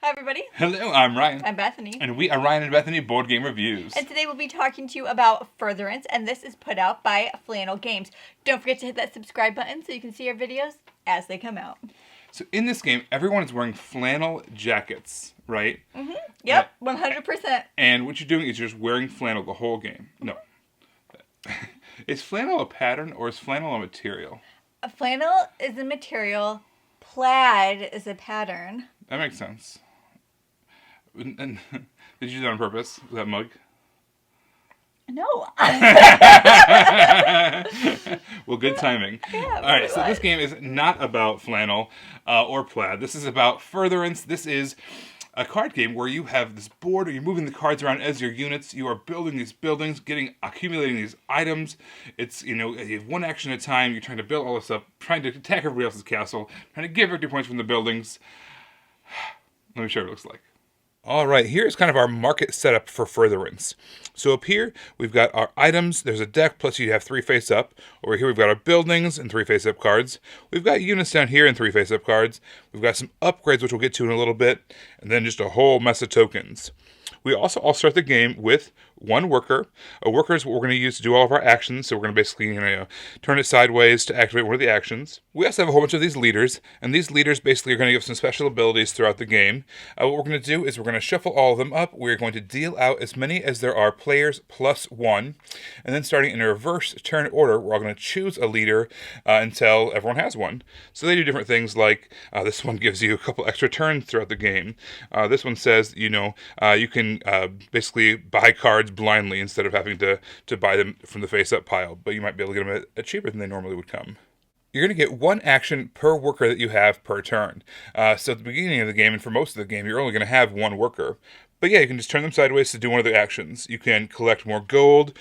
Hi everybody. Hello, I'm Ryan. I'm Bethany. And we are Ryan and Bethany Board Game Reviews. And today we'll be talking to you about Furtherance, and this is put out by Flannel Games. Don't forget to hit that subscribe button so you can see our videos as they come out. So in this game, everyone is wearing flannel jackets, right? Mm-hmm. Yep, 100%. And what you're doing is you're just wearing flannel the whole game. No. Is flannel a pattern or is flannel a material? A flannel is a material. Plaid is a pattern. That makes sense. And did you do that on purpose? Was that mug? No. Well, good timing. Yeah, all right, so this game is not about flannel or plaid. This is about Furtherance. This is a card game where you have this board, or you're moving the cards around as your units. You are building these buildings, accumulating these items. It's, you have one action at a time. You're trying to build all this up, trying to attack everybody else's castle, trying to get victory points from the buildings. Let me show you what it looks like. All right, here's kind of our market setup for Furtherance. So up here, we've got our items. There's a deck, plus you have 3 face-up. Over here, we've got our buildings and 3 face-up cards. We've got units down here and 3 face-up cards. We've got some upgrades, which we'll get to in a little bit, and then just a whole mess of tokens. We also all start the game with one worker. A worker is what we're going to use to do all of our actions. So we're going to basically turn it sideways to activate one of the actions. We also have a whole bunch of these leaders, and these leaders basically are going to give some special abilities throughout the game. What we're going to do is we're going to shuffle all of them up. We're going to deal out as many as there are players plus 1. And then starting in a reverse turn order, we're all going to choose a leader until everyone has one. So they do different things like this one gives you a couple extra turns throughout the game. This one says, you can basically buy cards blindly instead of having to buy them from the face-up pile, but you might be able to get them at cheaper than they normally would come. You're going to get one action per worker that you have per turn. So at the beginning of the game, and for most of the game, you're only going to have one worker. But yeah, you can just turn them sideways to do one of the actions. You can collect more gold.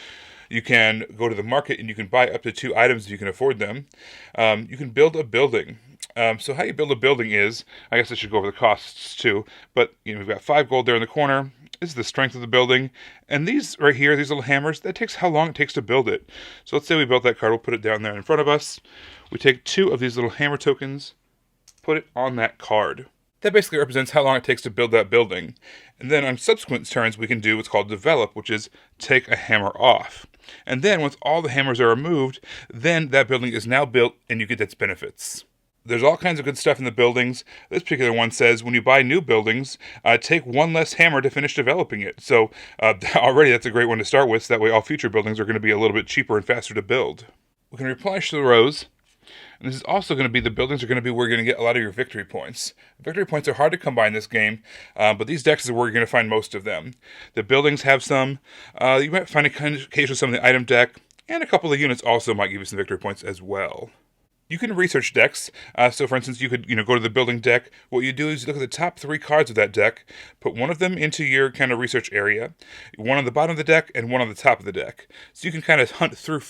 You can go to the market and you can buy up to 2 items if you can afford them. You can build a building. So how you build a building is, I guess I should go over the costs too, but we've got 5 gold there in the corner. This is the strength of the building. And these right here, these little hammers, that takes how long it takes to build it. So let's say we built that card, we'll put it down there in front of us. We take 2 of these little hammer tokens, put it on that card. That basically represents how long it takes to build that building. And then on subsequent turns, we can do what's called develop, which is take a hammer off. And then once all the hammers are removed, then that building is now built and you get its benefits. There's all kinds of good stuff in the buildings. This particular one says when you buy new buildings, take 1 less hammer to finish developing it. So already that's a great one to start with. So that way all future buildings are going to be a little bit cheaper and faster to build. We can replenish the rows. And this is also going to be, the buildings are going to be where you're going to get a lot of your victory points. Victory points are hard to come by in this game, but these decks are where you're going to find most of them. The buildings have some. You might find a case with some of the item deck, and a couple of units also might give you some victory points as well. You can research decks. So, for instance, you could go to the building deck. What you do is you look at the top 3 cards of that deck, put one of them into your kind of research area, one on the bottom of the deck, and one on the top of the deck. So you can kind of hunt for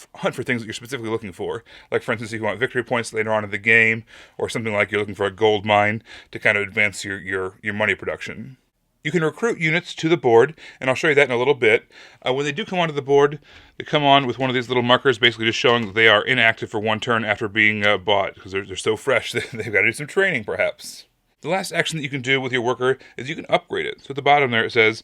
things that you're specifically looking for. Like, for instance, if you want victory points later on in the game, or something like you're looking for a gold mine to kind of advance your money production. You can recruit units to the board, and I'll show you that in a little bit. When they do come onto the board, they come on with one of these little markers, basically just showing that they are inactive for 1 turn after being bought, because they're so fresh, they've got to do some training, perhaps. The last action that you can do with your worker is you can upgrade it. So at the bottom there it says,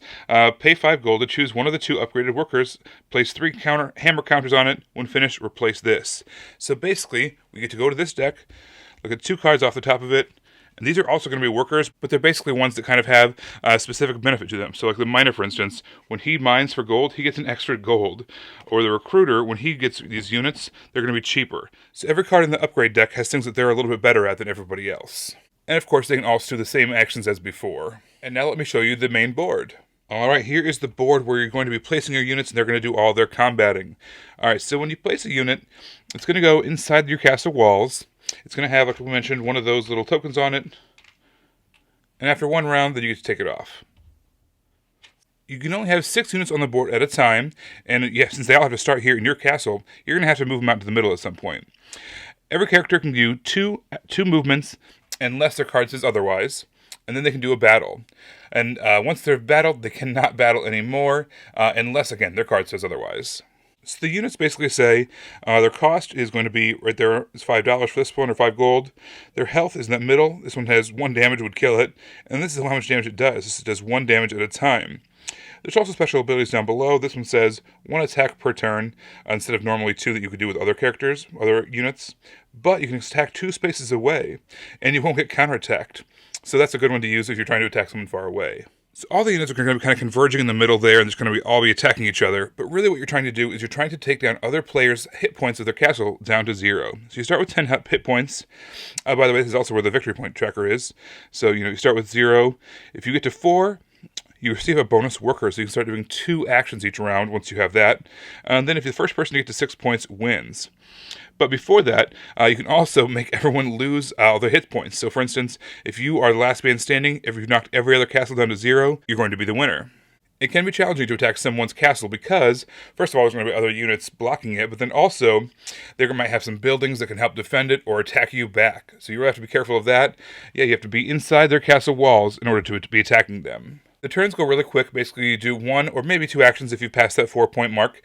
pay 5 gold to choose one of the 2 upgraded workers, place 3 hammer counters on it, when finished, replace this. So basically, we get to go to this deck, look at 2 cards off the top of it, and these are also going to be workers, but they're basically ones that kind of have a specific benefit to them. So like the miner, for instance, when he mines for gold, he gets an extra gold. Or the recruiter, when he gets these units, they're going to be cheaper. So every card in the upgrade deck has things that they're a little bit better at than everybody else. And of course, they can also do the same actions as before. And now let me show you the main board. Alright, here is the board where you're going to be placing your units and they're going to do all their combating. Alright, so when you place a unit, it's going to go inside your castle walls. It's going to have, like we mentioned, one of those little tokens on it. And after 1 round, then you get to take it off. You can only have 6 units on the board at a time. And since they all have to start here in your castle, you're going to have to move them out to the middle at some point. Every character can do two movements unless their card says otherwise. And then they can do a battle. And once they're battled, they cannot battle anymore unless, again, their card says otherwise. So the units basically say their cost is going to be right there. It's $5 for this one, or 5 gold. Their health is in that middle. This one has 1 damage, would kill it. And this is how much damage it does. This does 1 damage at a time. There's also special abilities down below. This one says 1 attack per turn instead of normally 2 that you could do with other characters, other units. But you can attack 2 spaces away, and you won't get counterattacked. So that's a good one to use if you're trying to attack someone far away. So all the units are going to be kind of converging in the middle there, and they're going to all be attacking each other. But really what you're trying to do is you're trying to take down other players' hit points of their castle down to 0. So you start with 10 hit points. By the way, this is also where the victory point tracker is. So, you start with 0. If you get to 4, you receive a bonus worker, so you can start doing 2 actions each round once you have that. And then if you're the first person to get to 6 points wins. But before that, you can also make everyone lose all their hit points. So for instance, if you are the last man standing, if you've knocked every other castle down to 0, you're going to be the winner. It can be challenging to attack someone's castle because, first of all, there's going to be other units blocking it, but then also, they might have some buildings that can help defend it or attack you back. So you really have to be careful of that. Yeah, you have to be inside their castle walls in order to be attacking them. The turns go really quick. Basically, you do 1 or maybe 2 actions if you pass that 4-point mark.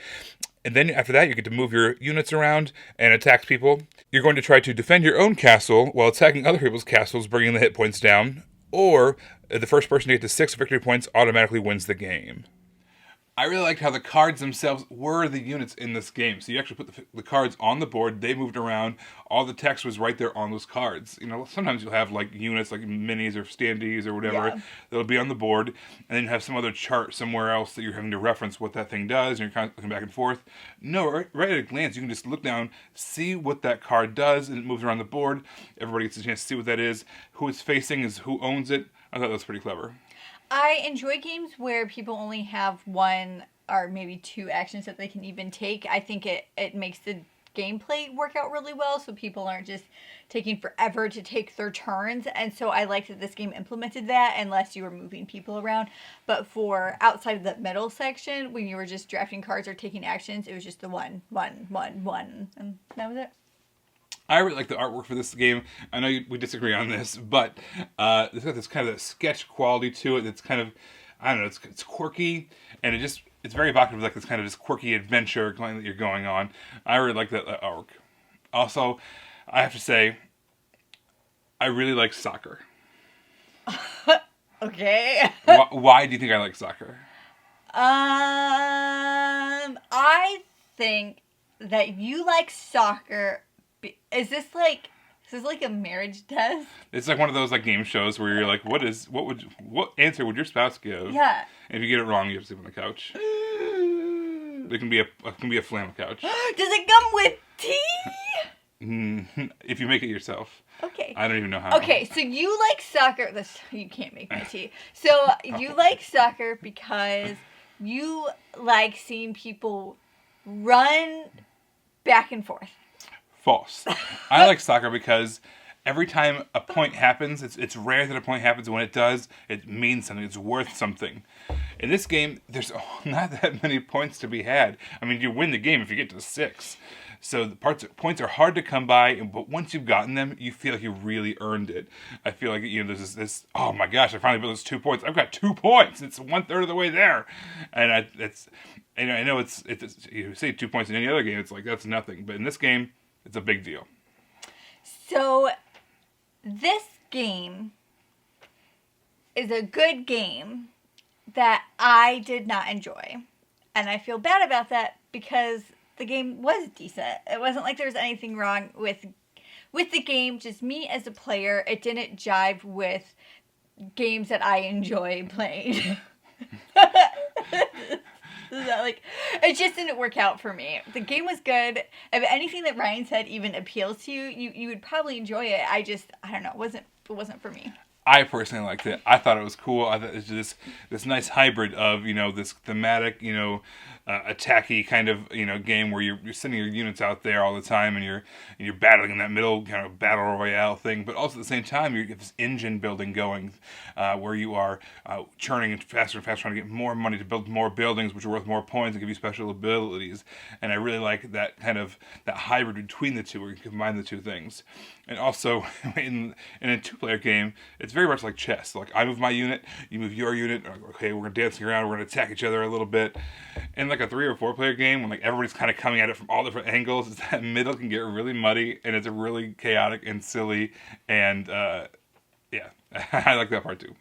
And then after that, you get to move your units around and attack people. You're going to try to defend your own castle while attacking other people's castles, bringing the hit points down. Or the first person to get to 6 victory points automatically wins the game. I really liked how the cards themselves were the units in this game. So you actually put the cards on the board, they moved around, all the text was right there on those cards. Sometimes you'll have like units like minis or standees or whatever that'll be on the board, and then you have some other chart somewhere else that you're having to reference what that thing does, and you're kind of looking back and forth. No, right at a glance, you can just look down, see what that card does, and it moves around the board. Everybody gets a chance to see what that is. Who it's facing is who owns it. I thought that was pretty clever. I enjoy games where people only have 1 or maybe 2 actions that they can even take. I think it makes the gameplay work out really well, so people aren't just taking forever to take their turns. And so I like that this game implemented that, unless you were moving people around. But for outside of the middle section, when you were just drafting cards or taking actions, it was just the 1, 1, 1, 1, and that was it. I really like the artwork for this game. I know we disagree on this, but it's got this kind of sketch quality to it. It's kind of, I don't know, it's quirky, and it's very evocative of like this kind of this quirky adventure that you're going on. I really like that artwork. Also, I have to say, I really like soccer. Okay. Why do you think I like soccer? I think that you like soccer. Is this like a marriage test? It's like one of those like game shows where you're like, what answer would your spouse give? Yeah. And if you get it wrong, you have to sleep on the couch. It can be a flannel couch. Does it come with tea? If you make it yourself. Okay. I don't even know how. Okay, so you like soccer. You can't make my tea. So you like soccer because you like seeing people run back and forth. False. I like soccer because every time a point happens, it's rare that a point happens. When it does, it means something. It's worth something. In this game, there's not that many points to be had. I mean, you win the game if you get to 6. So the points are hard to come by, but once you've gotten them, you feel like you really earned it. I feel like there's this. Oh my gosh! I finally built those 2 points. I've got 2 points. It's 1/3 of the way there, and I know it's you say 2 points in any other game, it's like that's nothing. But in this game, it's a big deal. So, this game is a good game that I did not enjoy. And I feel bad about that because the game was decent. It wasn't like there was anything wrong with the game. Just me as a player, it didn't jive with games that I enjoy playing. It just didn't work out for me. The game was good. If anything that Ryan said even appeals to you, you would probably enjoy it. I don't know. It wasn't for me. I personally liked it. I thought it was cool. I thought it was just this nice hybrid of, this thematic, attacky kind of, game where you're sending your units out there all the time and you're battling in that middle kind of battle royale thing. But also at the same time, you get this engine building going where you are churning faster and faster, trying to get more money to build more buildings, which are worth more points and give you special abilities. And I really like that kind of that hybrid between the two, where you combine the two things. And also, in a 2-player game, it's it's very much like chess. Like, I move my unit, you move your unit. Okay, we're dancing around. We're gonna attack each other a little bit. In like a 3 or 4 player game, when like everybody's kind of coming at it from all different angles, that middle can get really muddy, and it's really chaotic and silly. And yeah, I like that part too.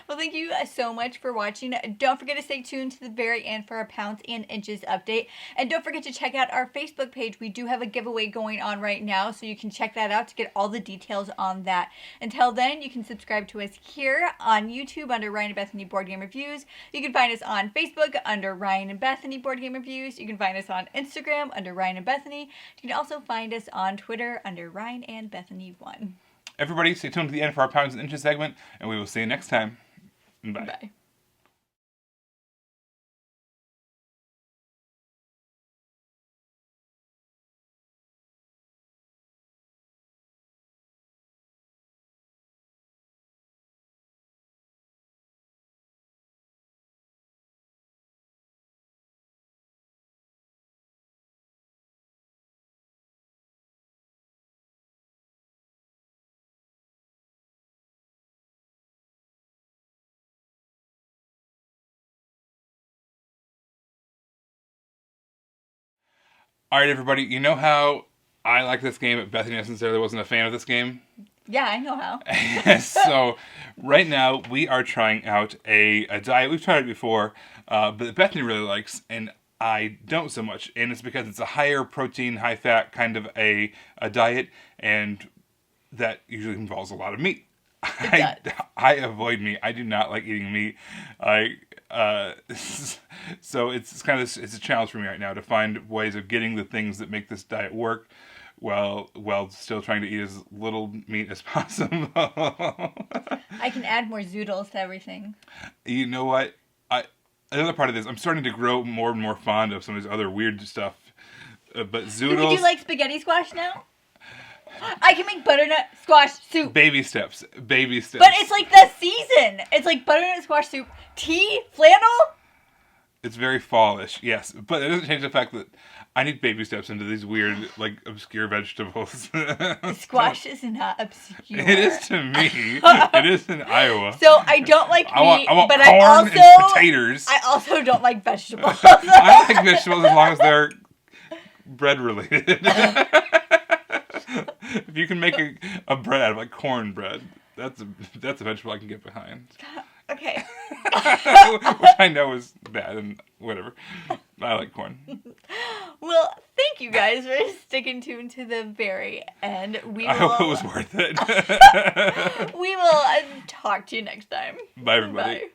Well, thank you so much for watching. Don't forget to stay tuned to the very end for our pounds and inches update. And don't forget to check out our Facebook page. We do have a giveaway going on right now, so you can check that out to get all the details on that. Until then, you can subscribe to us here on YouTube under Ryan and Bethany Board Game Reviews. You can find us on Facebook under Ryan and Bethany Board Game Reviews. You can find us on Instagram under Ryan and Bethany. You can also find us on Twitter under Ryan and Bethany 1. Everybody, stay tuned to the end for our pounds and inches segment, and we will see you next time. Bye. Bye. All right, everybody. You know how I like this game, but Bethany necessarily wasn't a fan of this game? Yeah, I know how. So, right now, we are trying out a diet. We've tried it before, but Bethany really likes, and I don't so much. And it's because it's a higher protein, high fat kind of a diet, and that usually involves a lot of meat. I avoid meat. I do not like eating meat. So it's a challenge for me right now to find ways of getting the things that make this diet work while still trying to eat as little meat as possible. I can add more zoodles to everything. You know what? Another part of this, I'm starting to grow more and more fond of some of this other weird stuff. But zoodles. Do you like spaghetti squash now? I can make butternut squash soup. Baby steps. Baby steps. But it's like the season. It's like butternut squash soup. Tea? Flannel? It's very fallish, yes. But it doesn't change the fact that I need baby steps into these weird, like, obscure vegetables. Squash is not obscure. It is to me. It is in Iowa. So I don't like meat, I want but corn and potatoes. I also don't like vegetables. I like vegetables as long as they're bread related. If you can make a bread out of like cornbread, that's a vegetable I can get behind. Okay. Which I know is bad and whatever. I like corn. Well, thank you guys for sticking tuned to the very end. I hope it was worth it. We will talk to you next time. Bye, everybody. Bye.